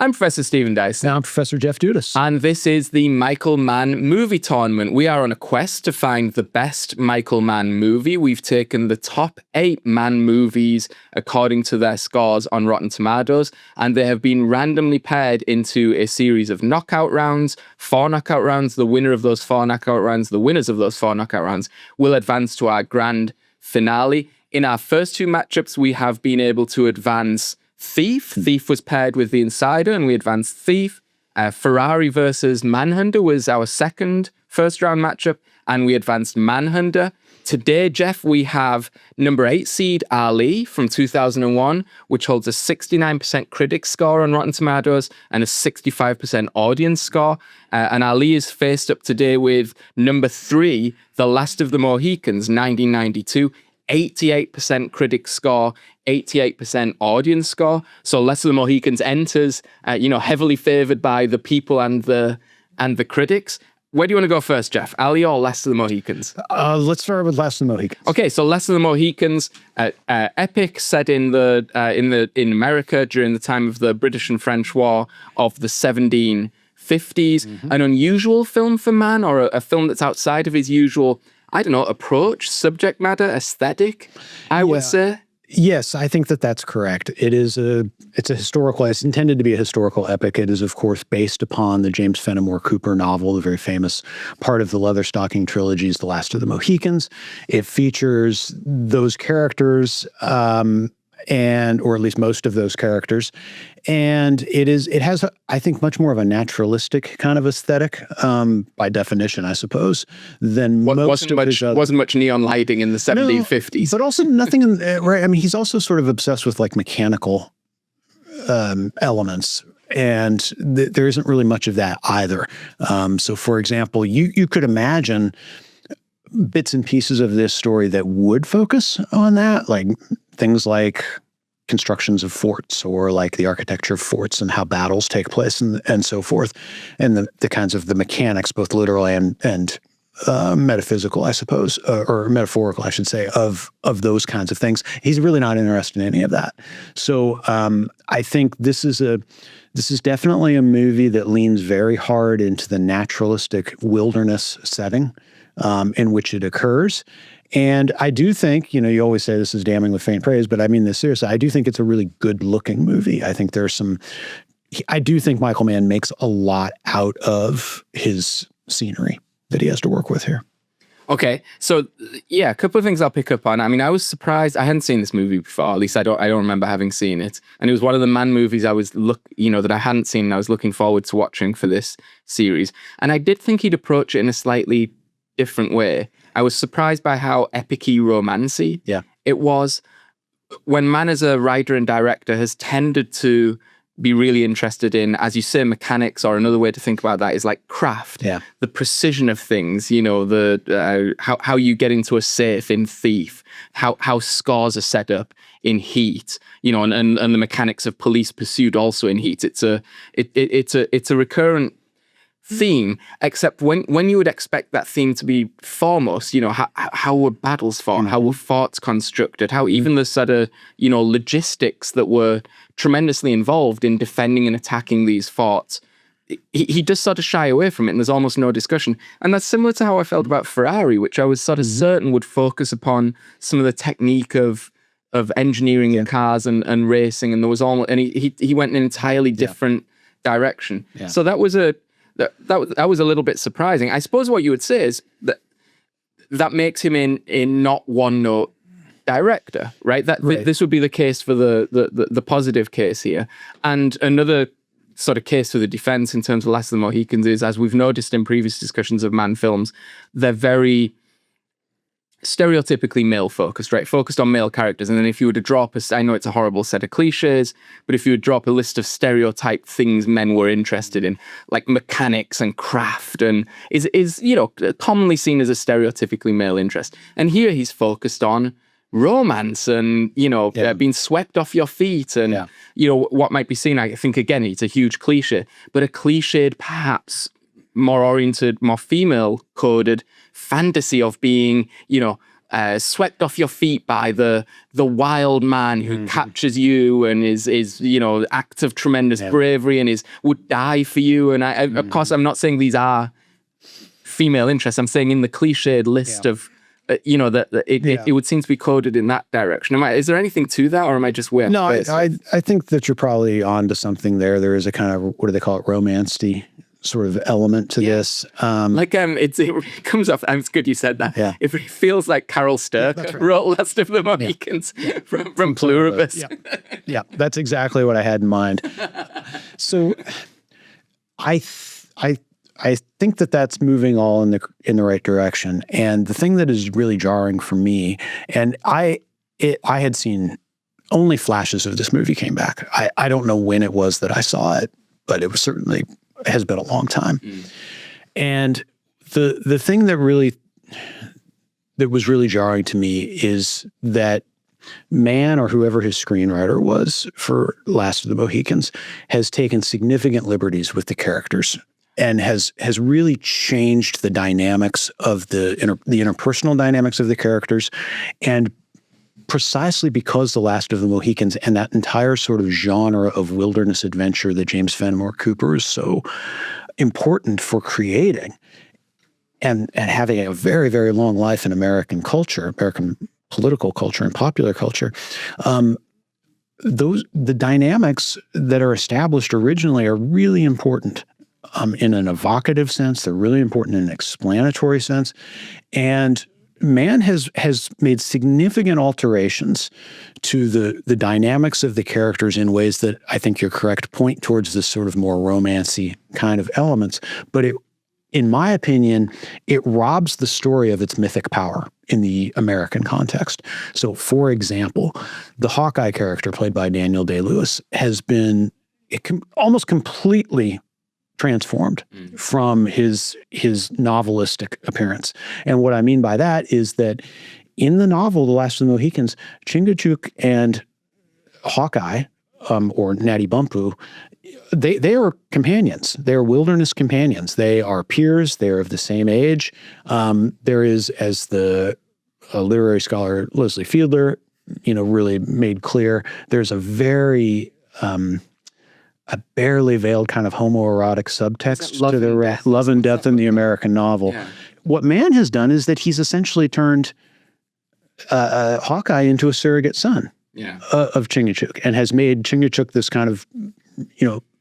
I'm Professor Stephen Dyson. Now I'm Professor Jeff Dudas. And this is the Michael Mann movie tournament. We are on a quest to find the best Michael Mann movie. We've taken the top 8 Mann movies according to their scores on Rotten Tomatoes, and they have been randomly paired into a series of knockout rounds, 4 knockout rounds. The winner of those 4 knockout rounds, the winners of those 4 knockout rounds, will advance to our grand finale. In our first 2 matchups, we have been able to advance Thief. Thief was paired with The Insider, and we advanced Thief. Ferrari versus Manhunter was our second first-round matchup, and we advanced Manhunter. Today, Jeff, we have number 8 seed Ali from 2001, which holds a 69% critic score on Rotten Tomatoes and a 65% audience score. And Ali is faced up today with number 3, The Last of the Mohicans, 1992. 88% critic score, 88% audience score. So Last of the Mohicans enters, heavily favored by the people and the critics. Where do you want to go first, Jeff? Ali or Last of the Mohicans? Let's start with Last of the Mohicans. Okay, so Last of the Mohicans, epic set in America during the time of the British and French War of the 1750s. An unusual film for Mann, or a film that's outside of his usual, approach, subject matter, aesthetic, I would say. Yes, I think that's correct. It's intended to be a historical epic. It is, of course, based upon the James Fenimore Cooper novel, the very famous part of the Leatherstocking trilogy's The Last of the Mohicans. It features those characters, or at least most of those characters. And it has, I think, much more of a naturalistic kind of aesthetic, by definition, I suppose, than most of his other. Wasn't much neon lighting in the 1750s. But also nothing, right? I mean, he's also sort of obsessed with like mechanical elements. And there isn't really much of that either. So, for example, you could imagine bits and pieces of this story that would focus on that, like things like constructions of forts, or like the architecture of forts and how battles take place and so forth, and the kinds of the mechanics, both literal and metaphysical, I suppose, or metaphorical, I should say, of those kinds of things. He's really not interested in any of that. So I think this is definitely a movie that leans very hard into the naturalistic wilderness setting in which it occurs. And I do think, you always say this is damning with faint praise, but I mean this seriously. I do think it's a really good-looking movie. I think I do think Michael Mann makes a lot out of his scenery that he has to work with here. Okay, so yeah, a couple of things I'll pick up on. I mean, I was surprised. I hadn't seen this movie before. At least I don't remember having seen it. And it was one of the Mann movies that I hadn't seen, and I was looking forward to watching for this series. And I did think he'd approach it in a slightly different way. I was surprised by how epic-y romancy it was. When Mann, as a writer and director, has tended to be really interested in, as you say, mechanics, or another way to think about that is like craft, the precision of things, how you get into a safe in Thief, how scores are set up in Heat, and the mechanics of police pursuit also in Heat. It's a recurrent theme, except when you would expect that theme to be foremost, how were battles fought, how were forts constructed, how even the sort of, logistics that were tremendously involved in defending and attacking these forts. He does sort of shy away from it, and there's almost no discussion. And that's similar to how I felt about Ferrari, which I was sort of certain would focus upon some of the technique of engineering in cars and racing, and there was almost, and he went in an entirely different direction. So that was a little bit surprising. I suppose what you would say is that makes him in not one note director, right? This would be the case for the positive case here. And another sort of case for the defense in terms of Last of the Mohicans is, as we've noticed in previous discussions of Mann films, they're very stereotypically male-focused, right? Focused on male characters. And then if you were to drop I know it's a horrible set of cliches, but if you would drop a list of stereotyped things men were interested in, like mechanics and craft, and is commonly seen as a stereotypically male interest. And here he's focused on romance and, being swept off your feet and, what might be seen, I think, again, it's a huge cliche, but a cliched, perhaps more oriented, more female-coded fantasy of being, swept off your feet by the wild man who captures you and is acts of tremendous bravery and would die for you. And of course, I'm not saying these are female interests. I'm saying in the cliched list of it would seem to be coded in that direction. Is there anything to that, or am I just way off base? No, I think that you're probably onto something there. There is a kind of, what do they call it, romancy sort of element to this. It comes off. It's good you said that. Yeah. It feels like Carol Sturcker wrote Last of the Mohicans from Pluribus. Yeah, that's exactly what I had in mind. So, I think that that's moving all in the right direction. And the thing that is really jarring for me, and I had seen only flashes of this movie came back. I don't know when it was that I saw it, but it was certainly has been a long time. And the thing that was really jarring to me is that Mann, or whoever his screenwriter was for Last of the Mohicans, has taken significant liberties with the characters and has really changed the dynamics of the interpersonal dynamics of the characters. And precisely because The Last of the Mohicans and that entire sort of genre of wilderness adventure that James Fenimore Cooper is so important for creating and having a very, very long life in American culture, American political culture and popular culture, the dynamics that are established originally are really important in an evocative sense. They're really important in an explanatory sense. And Mann has made significant alterations to the dynamics of the characters in ways that I think you're correct point towards this sort of more romancy kind of elements. But in my opinion, it robs the story of its mythic power in the American context. So, for example, the Hawkeye character played by Daniel Day-Lewis has been almost completely transformed from his novelistic appearance. And what I mean by that is that in the novel, The Last of the Mohicans, Chingachgook and Hawkeye, or Natty Bumppo, they are companions. They are wilderness companions. They are peers. They are of the same age. There is, as the literary scholar Leslie Fiedler, really made clear, there's a very a barely veiled kind of homoerotic subtext to the love and death in the American novel. Yeah. What Mann has done is that he's essentially turned Hawkeye into a surrogate son of Chingachgook, and has made Chingachgook this kind of,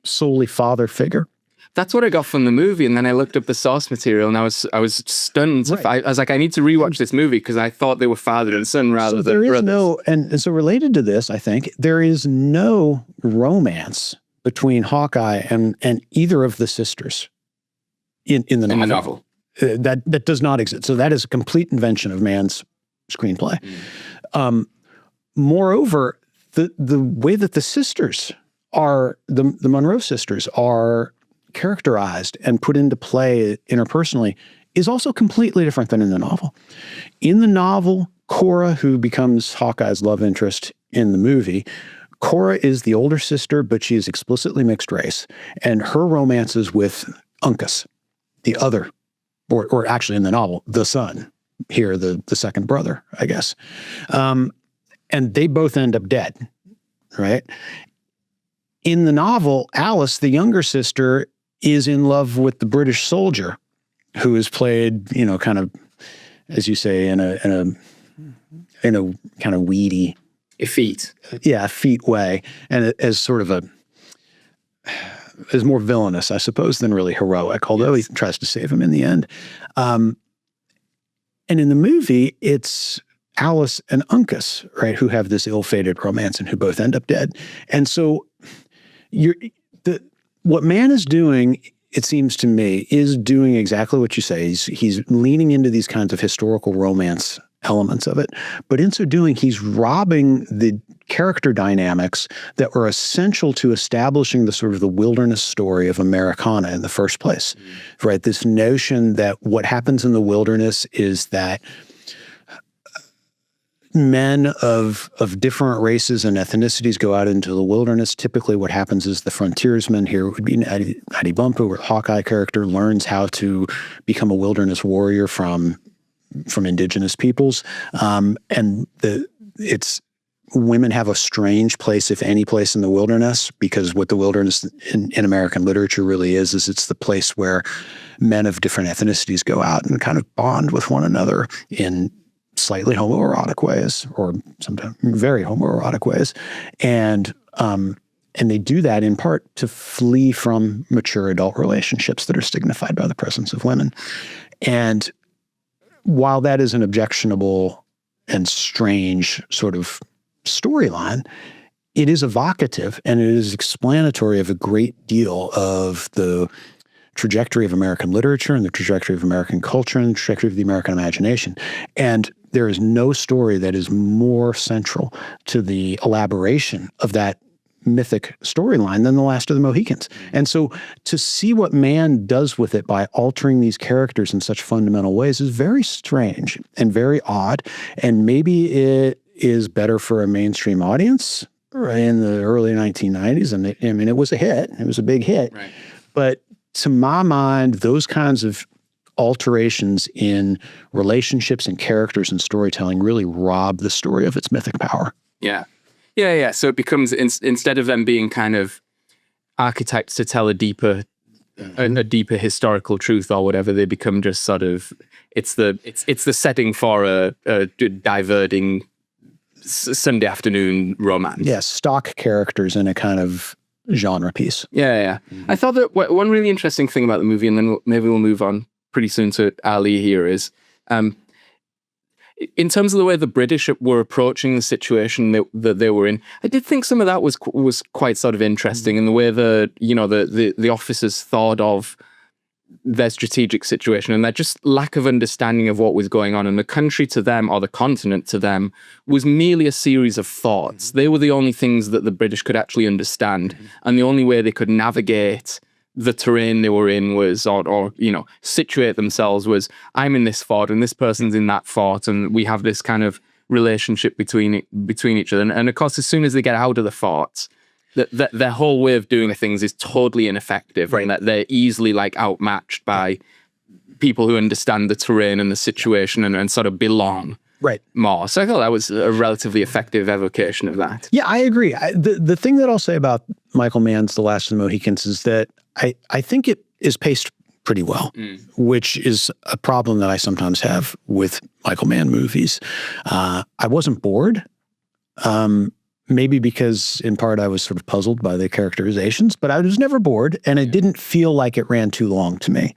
solely father figure. That's what I got from the movie, and then I looked up the source material, and I was stunned. Right. I was like, I need to rewatch this movie because I thought they were father and son rather than brothers. And so related to this, I think there is no romance between Hawkeye and either of the sisters in the novel. That does not exist. So that is a complete invention of Mann's screenplay. Moreover, the way that the sisters are, the Monroe sisters are characterized and put into play interpersonally is also completely different than in the novel. In the novel, Cora, who becomes Hawkeye's love interest in the movie, Cora is the older sister, but she is explicitly mixed race, and her romance is with Uncas, the other, or actually in the novel, the son, here the second brother, I guess. And they both end up dead, right? In the novel, Alice, the younger sister, is in love with the British soldier, who is played, kind of, as you say, in a kind of weedy, effete way, and as sort of is more villainous, I suppose, than really heroic, although he tries to save him in the end. And in the movie, it's Alice and Uncas, right, who have this ill-fated romance and who both end up dead. And so what Mann is doing, it seems to me, is doing exactly what you say. He's leaning into these kinds of historical romance elements of it. But in so doing, he's robbing the character dynamics that were essential to establishing the sort of the wilderness story of Americana in the first place, right? This notion that what happens in the wilderness is that men of different races and ethnicities go out into the wilderness. Typically what happens is the frontiersman, here would be Natty Bumppo, or Hawkeye character, learns how to become a wilderness warrior from from indigenous peoples. And it's women have a strange place, if any place, in the wilderness, because what the wilderness in American literature really is it's the place where men of different ethnicities go out and kind of bond with one another in slightly homoerotic ways, or sometimes very homoerotic ways. And they do that in part to flee from mature adult relationships that are signified by the presence of women. And while that is an objectionable and strange sort of storyline, it is evocative and it is explanatory of a great deal of the trajectory of American literature and the trajectory of American culture and the trajectory of the American imagination. And there is no story that is more central to the elaboration of that mythic storyline than The Last of the Mohicans. And so to see what Mann does with it by altering these characters in such fundamental ways is very strange and very odd. And maybe it is better for a mainstream audience in the early 1990s. And it was a hit. It was a big hit. Right. But to my mind, those kinds of alterations in relationships and characters and storytelling really rob the story of its mythic power. Yeah. Yeah. So it becomes, instead of them being kind of archetypes to tell a deeper historical truth or whatever, they become just sort of, it's the setting for a diverting Sunday afternoon romance. Yeah, stock characters in a kind of genre piece. Yeah. I thought that one really interesting thing about the movie, and then maybe we'll move on pretty soon to Ali here, is in terms of the way the British were approaching the situation that they were in, I did think some of that was quite sort of interesting in the way the officers thought of their strategic situation and their just lack of understanding of what was going on. And the country to them, or the continent to them, was merely a series of thoughts. They were the only things that the British could actually understand. And the only way they could navigate the terrain they were in was, or situate themselves was, I'm in this fort and this person's in that fort, and we have this kind of relationship between each other. And of course, as soon as they get out of the forts, their whole way of doing things is totally ineffective, right? And that they're easily outmatched by people who understand the terrain and the situation and sort of belong more. So I thought that was a relatively effective evocation of that. Yeah, I agree. The thing that I'll say about Michael Mann's The Last of the Mohicans is that I think it is paced pretty well, which is a problem that I sometimes have with Michael Mann movies. I wasn't bored. Maybe because in part I was sort of puzzled by the characterizations, but I was never bored, and it didn't feel like it ran too long to me.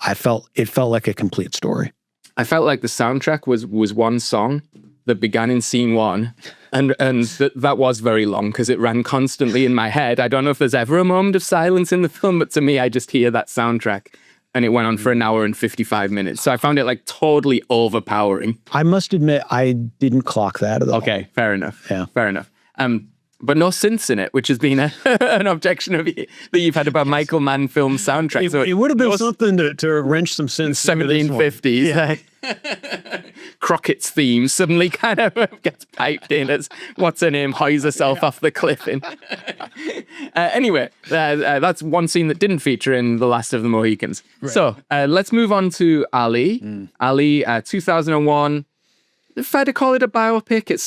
It felt like a complete story. I felt like the soundtrack was one song that began in scene one, and that was very long because it ran constantly in my head. I don't know if there's ever a moment of silence in the film, but to me, I just hear that soundtrack. And it went on for an hour and 55 minutes. So I found it totally overpowering. I must admit, I didn't clock that at all. Okay, fair enough. Yeah. Fair enough. But no synths in it, which has been an objection that you've had about Michael Mann film soundtracks. It would have been something to wrench some synths. 1750s. Yeah. Crockett's theme suddenly kind of gets piped in as what's her name hoys herself off the cliff. Anyway, that's one scene that didn't feature in The Last of the Mohicans. Right. So let's move on to Ali. Ali, 2001. Fair to call it a biopic. It's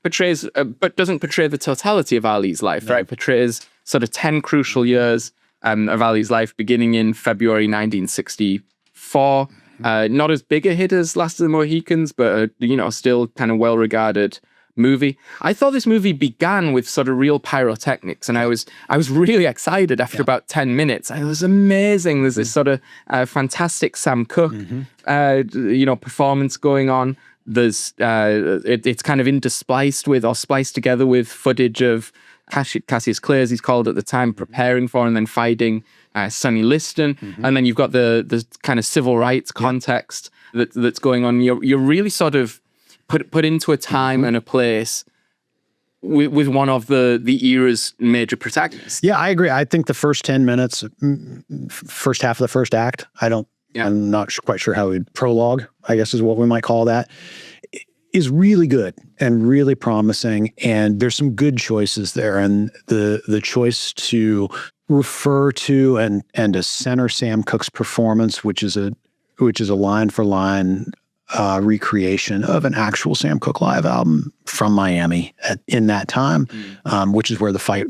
portrays, but doesn't portray the totality of Ali's life, right? Portrays sort of 10 crucial years of Ali's life, beginning in February 1964. Not as big a hit as Last of the Mohicans, but still kind of well-regarded movie. I thought this movie began with sort of real pyrotechnics, and I was really excited after about 10 minutes. It was amazing. There's this sort of fantastic Sam Cooke, performance going on. There's it's kind of interspliced with or spliced together with footage of Cassius Clay, as he's called at the time, preparing for and then fighting Sonny Liston, and then you've got the kind of civil rights context that's going on. You're really sort of put into a time and a place with one of the era's major protagonists. Yeah, I agree. I think the first 10 minutes, first half of the first act, I'm not quite sure how we'd prologue, I guess is what we might call that, is really good and really promising. And there's some good choices there. And the choice to refer to and to center Sam Cooke's performance, which is a which is a line-for-line recreation of an actual Sam Cooke live album from Miami in that time, which is where the fight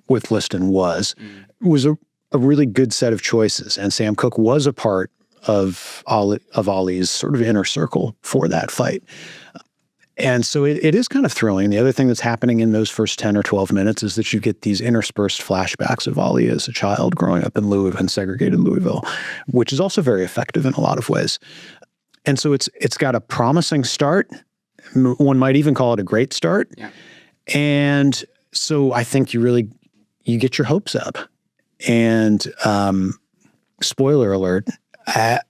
with Liston was a really good set of choices. And Sam Cooke was a part of Ali's sort of inner circle for that fight. And so it is kind of thrilling. The other thing that's happening in those first 10 or 12 minutes is that you get these interspersed flashbacks of Ali as a child growing up in Louisville, in segregated Louisville, which is also very effective in a lot of ways. And so it's got a promising start. One might even call it a great start. Yeah. And so I think you get your hopes up. And spoiler alert, I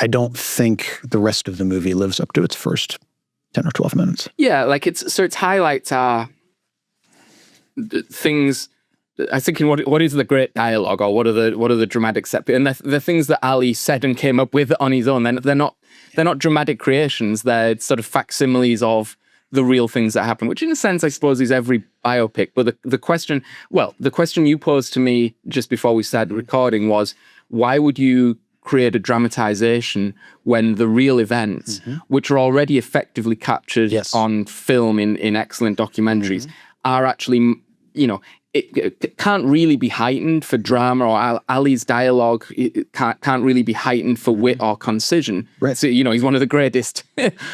don't think the rest of the movie lives up to its first 10 or 12 minutes. Yeah, like its highlights are things. I was thinking, what is the great dialogue, or what are the dramatic set? And the things that Ali said and came up with on his own. They're not dramatic creations. They're sort of facsimiles of the real things that happen, which in a sense, I suppose, is every biopic. But the question you posed to me just before we started recording was, why would you create a dramatization when the real events, which are already effectively captured on film in excellent documentaries, are actually, it can't really be heightened for drama, or Ali's dialogue it can't really be heightened for wit or concision. Right. So, he's one of the greatest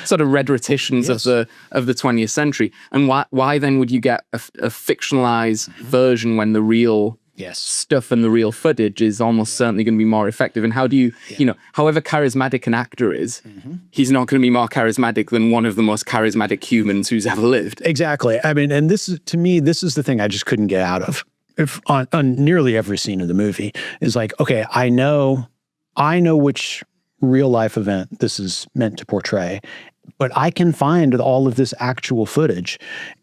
sort of rhetoricians of the 20th century. And why then would you get a fictionalized version when the real stuff and the real footage is almost certainly going to be more effective? And how do you, however charismatic an actor is, he's not going to be more charismatic than one of the most charismatic humans who's ever lived. Exactly. I mean, and this is the thing I just couldn't get out of. If on nearly every scene of the movie is like, okay, I know which real life event this is meant to portray, but I can find all of this actual footage,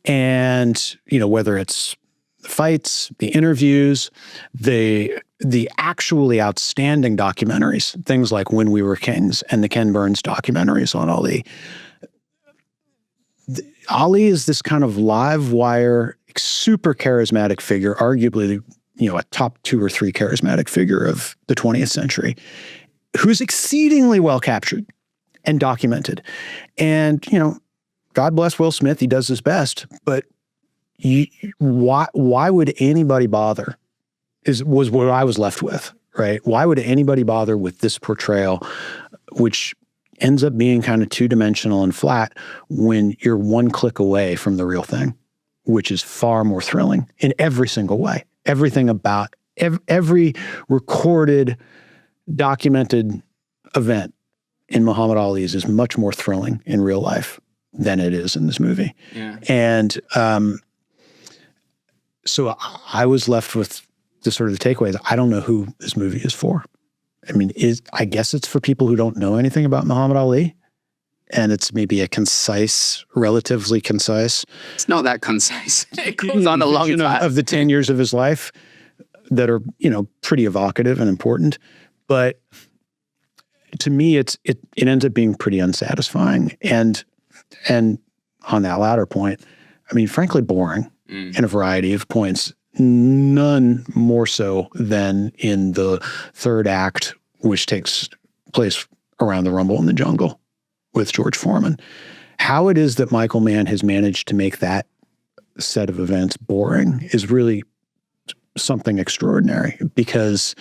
and whether it's the fights, the interviews, the actually outstanding documentaries, things like When We Were Kings and the Ken Burns documentaries on Ali. Ali is this kind of live wire, super charismatic figure, arguably, a top 2 or 3 charismatic figure of the 20th century, who's exceedingly well captured and documented. And, God bless Will Smith, he does his best, but why would anybody bother was what I was left with, right? Why would anybody bother with this portrayal, which ends up being kind of two-dimensional and flat when you're one click away from the real thing, which is far more thrilling in every single way. Everything about every recorded, documented event in Muhammad Ali's is much more thrilling in real life than it is in this movie. Yeah. And so I was left with the sort of the takeaways. I don't know who this movie is for. I mean, I guess it's for people who don't know anything about Muhammad Ali, and it's maybe a relatively concise. It's not that concise. It goes on a long time. Of the 10 years of his life that are, pretty evocative and important. But to me, it ends up being pretty unsatisfying. And on that latter point, I mean, frankly, boring in a variety of points. None more so than in the third act, which takes place around the Rumble in the Jungle with George Foreman. How it is that Michael Mann has managed to make that set of events boring is really something extraordinary, because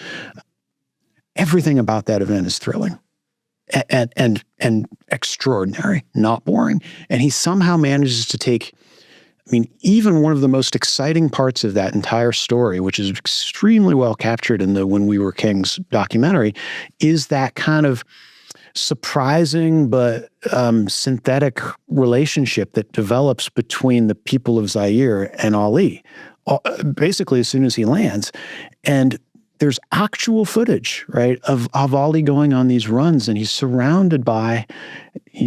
everything about that event is thrilling and extraordinary, not boring. And he somehow manages to take, even one of the most exciting parts of that entire story, which is extremely well captured in the When We Were Kings documentary, is that kind of surprising but synthetic relationship that develops between the people of Zaire and Ali, basically as soon as he lands. And there's actual footage, right, of Ali going on these runs, and he's surrounded by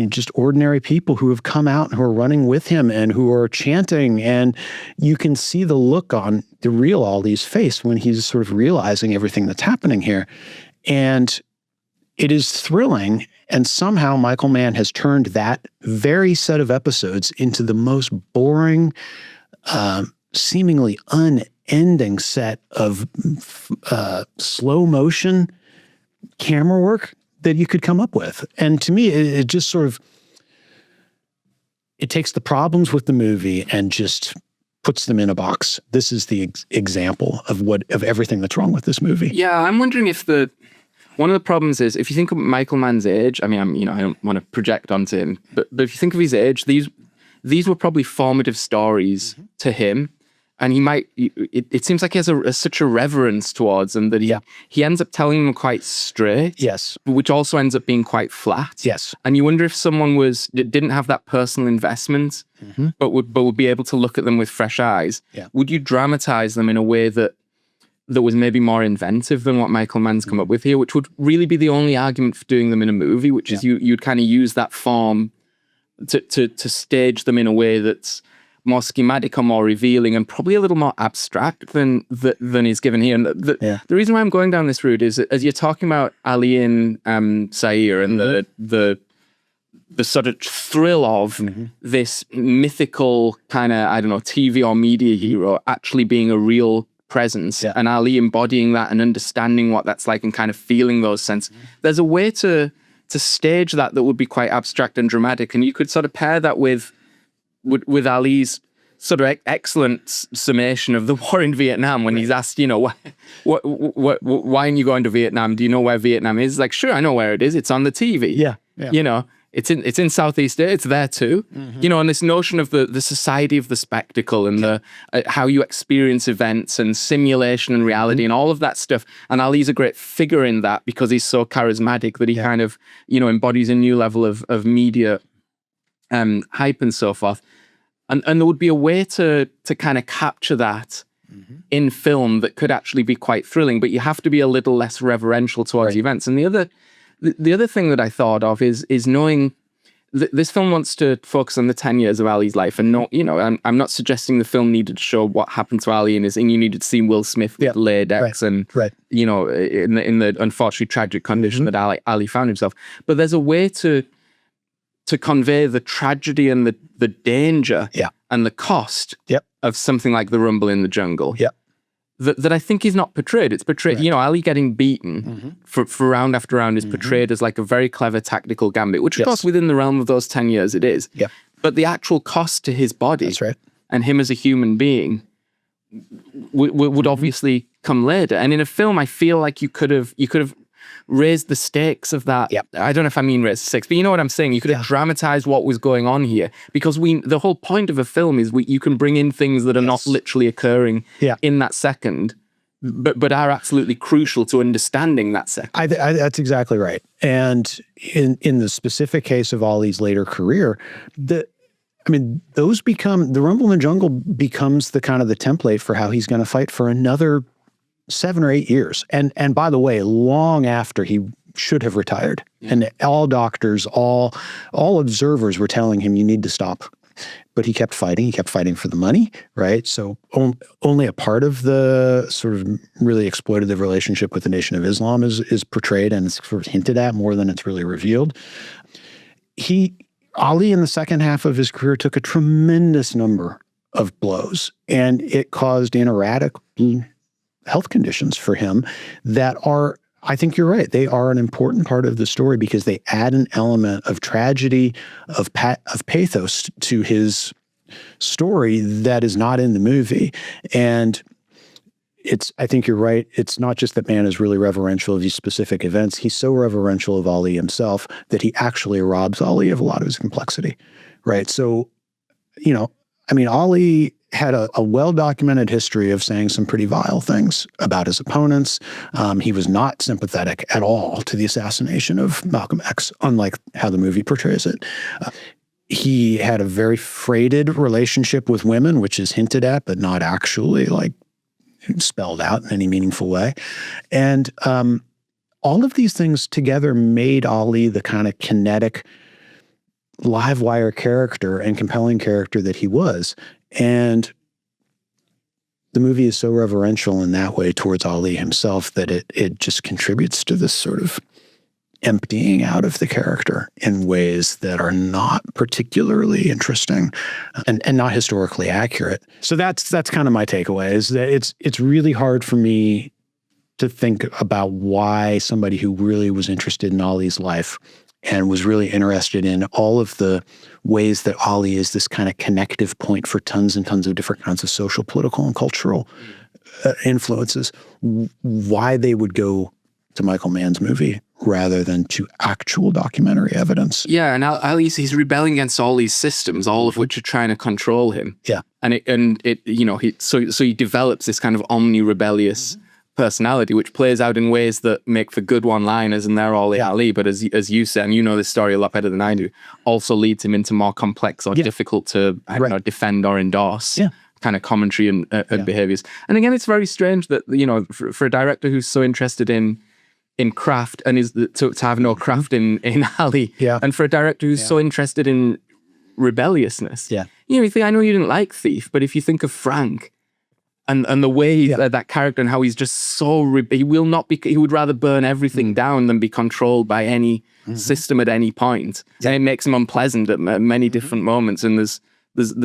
just ordinary people who have come out and who are running with him and who are chanting. And you can see the look on the real Ali's face when he's sort of realizing everything that's happening here. And it is thrilling. And somehow Michael Mann has turned that very set of episodes into the most boring, seemingly unending set of slow motion camera work that you could come up with. And to me, it just sort of, it takes the problems with the movie and just puts them in a box. This is the example of everything that's wrong with this movie. Yeah, I'm wondering if one of the problems is, if you think of Michael Mann's age, I mean, I don't want to project onto him, but if you think of his age, these were probably formative stories to him. And he might, it seems like he has such a reverence towards them that he ends up telling them quite straight. Yes. Which also ends up being quite flat. Yes. And you wonder if someone didn't have that personal investment, but would be able to look at them with fresh eyes. Yeah. Would you dramatize them in a way that was maybe more inventive than what Michael Mann's come up with here, which would really be the only argument for doing them in a movie, which is you'd kind of use that form to stage them in a way that's more schematic or more revealing and probably a little more abstract than is given here. And the reason why I'm going down this route is, as you're talking about Ali and Saeer and the sort of thrill of this mythical kind of, I don't know, TV or media hero actually being a real presence, and Ali embodying that and understanding what that's like and kind of feeling those senses. There's a way to stage that would be quite abstract and dramatic, and you could sort of pair that with Ali's sort of excellent summation of the war in Vietnam when he's asked, why aren't you going to Vietnam? Do you know where Vietnam is? Like, sure, I know where it is. It's on the TV. Yeah. It's in Southeast Asia. It's there too. And this notion of the society of the spectacle and the how you experience events and simulation and reality and all of that stuff. And Ali's a great figure in that because he's so charismatic that he kind of, embodies a new level of media hype and so forth. And there would be a way to kind of capture that in film that could actually be quite thrilling, but you have to be a little less reverential towards events. And the other thing that I thought of is knowing this film wants to focus on the 10 years of Ali's life, and I'm not suggesting the film needed to show what happened to Ali and you needed to see Will Smith with latex and in the unfortunately tragic condition that Ali found himself. But there's a way to convey the tragedy and the danger and the cost of something like the Rumble in the Jungle that I think is not portrayed. It's portrayed, Ali getting beaten for round after round is portrayed as like a very clever tactical gambit, which of course within the realm of those 10 years it is. But the actual cost to his body and him as a human being would obviously come later. And in a film, I feel like you could have raised the stakes of that. I don't know if I mean raise the stakes, but you know what I'm saying? You could have dramatized what was going on here, because the whole point of a film is you can bring in things that are not literally occurring in that second, but are absolutely crucial to understanding that second. That's exactly right. And in the specific case of Ali's later career, the Rumble in the Jungle becomes the kind of the template for how he's going to fight for another 7 or 8 years. And by the way, long after he should have retired. And all doctors, all observers were telling him, you need to stop. But he kept fighting. He kept fighting for the money, right? So only a part of the sort of really exploitative relationship with the Nation of Islam is portrayed and it's sort of hinted at more than it's really revealed. Ali in the second half of his career took a tremendous number of blows, and it caused erratic health conditions for him that are, I think you're right, they are an important part of the story because they add an element of tragedy, of pathos to his story that is not in the movie. And I think you're right, it's not just that Mann is really reverential of these specific events, he's so reverential of Ali himself that he actually robs Ali of a lot of his complexity, right? So, Ali had a well-documented history of saying some pretty vile things about his opponents. He was not sympathetic at all to the assassination of Malcolm X, unlike how the movie portrays it. He had a very freighted relationship with women, which is hinted at, but not actually spelled out in any meaningful way. And all of these things together made Ali the kind of kinetic, live wire character and compelling character that he was. And the movie is so reverential in that way towards Ali himself that it just contributes to this sort of emptying out of the character in ways that are not particularly interesting and not historically accurate. So that's kind of my takeaway, is that it's really hard for me to think about why somebody who really was interested in Ali's life and was really interested in all of the ways that Ali is this kind of connective point for tons and tons of different kinds of social, political, and cultural influences, why they would go to Michael Mann's movie rather than to actual documentary evidence. Yeah, and Ali's he's rebelling against all these systems, all of which are trying to control him. Yeah, and he develops this kind of omni-rebellious personality, which plays out in ways that make for good one-liners, and they're all Ali. But as you said, and you know this story a lot better than I do, also leads him into more complex or difficult to defend or endorse. Kind of commentary and behaviors. And again, it's very strange that for a director who's so interested in craft and is to have no craft in Ali, and for a director who's so interested in rebelliousness, you think, I know you didn't like Thief, but if you think of Frank and the way that character and how he's just so he would rather burn everything down than be controlled by any system at any point. And it makes him unpleasant at many different moments, and there's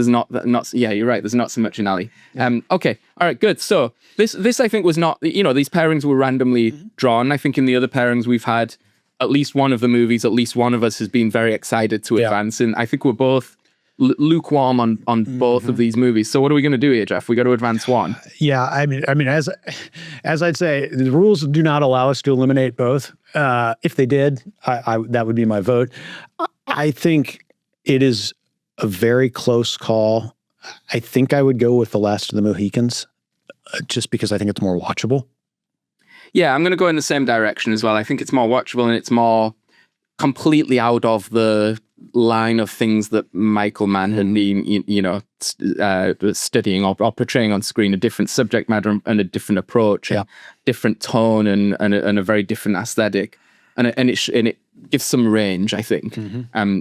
not you're right, there's not so much in Ali. Okay, all right, good. So this I think was not, these pairings were randomly drawn. I think in the other pairings we've had at least one of the movies, at least one of us has been very excited to advance, and I think we're both lukewarm on both of these movies. So what are we going to do here, Jeff? We got to advance one. Yeah, I mean, as I'd say, the rules do not allow us to eliminate both. If they did, I that would be my vote. I think it is a very close call. I think I would go with The Last of the Mohicans, just because I think it's more watchable. Yeah, I'm going to go in the same direction as well. I think it's more watchable and it's more completely out of the line of things that Michael Mann had been, studying or portraying on screen, a different subject matter and a different approach, a different tone and a very different aesthetic. And it gives some range, I think,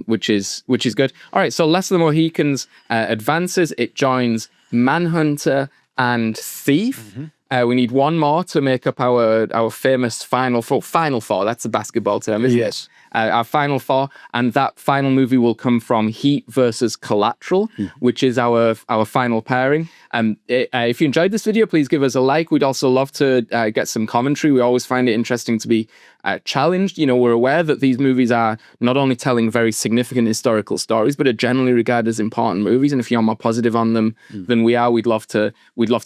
which is good. All right, so Last of the Mohicans advances. It joins Manhunter and Thief. We need one more to make up our famous final four. Final four, that's a basketball term, isn't it? Our final four, and that final movie will come from Heat versus Collateral, which is our final pairing. If you enjoyed this video, please give us a like. We'd also love to get some commentary. We always find it interesting to be challenged. We're aware that these movies are not only telling very significant historical stories, but are generally regarded as important movies. And if you're more positive on them than we are, we'd love to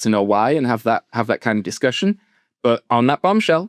know why and have that kind of discussion. But on that bombshell,